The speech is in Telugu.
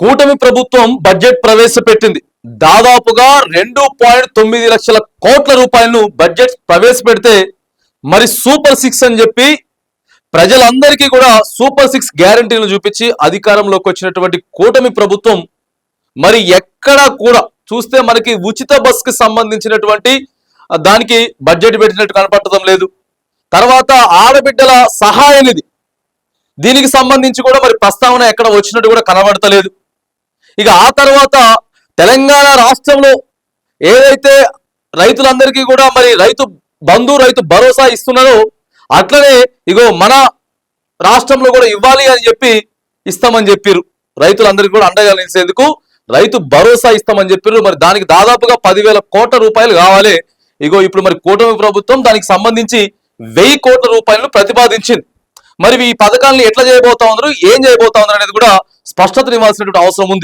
కూటమి ప్రభుత్వం బడ్జెట్ ప్రవేశపెట్టింది. దాదాపుగా 2.9 లక్షల కోట్ల రూపాయలను బడ్జెట్ ప్రవేశపెడితే మరి సూపర్ సిక్స్ అని చెప్పి ప్రజలందరికీ కూడా సూపర్ సిక్స్ గ్యారంటీలను చూపించి అధికారంలోకి వచ్చినటువంటి కూటమి ప్రభుత్వం మరి ఎక్కడా కూడా చూస్తే మనకి ఉచిత బస్ కి సంబంధించినటువంటి దానికి బడ్జెట్ పెట్టినట్టు కనపడటం లేదు. తర్వాత ఆడబిడ్డల సహాయ నిధి దీనికి సంబంధించి కూడా మరి ప్రస్తావన ఎక్కడ వచ్చినట్టు కూడా కనబడతలేదు. ఇక ఆ తర్వాత తెలంగాణ రాష్ట్రంలో ఏదైతే రైతులందరికీ కూడా మరి రైతు బంధు రైతు భరోసా ఇస్తున్నారో అట్లనే ఇగో మన రాష్ట్రంలో కూడా ఇవ్వాలి అని చెప్పి ఇస్తామని చెప్పారు. రైతులందరికీ కూడా అండగా నిలిచేందుకు రైతు భరోసా ఇస్తామని చెప్పారు. మరి దానికి దాదాపుగా 10,000 కోట్ల రూపాయలు కావాలి. ఇగో ఇప్పుడు మరి కూటమి ప్రభుత్వం దానికి సంబంధించి 1000 కోట్ల రూపాయలను ప్రతిపాదించింది. మరి ఈ పథకాలను ఎట్లా చేయబోతా ఉన్నారు, ఏం చేయబోతా ఉన్నారు అనేది కూడా స్పష్టత ఇవ్వాల్సినటువంటి అవసరం ఉంది.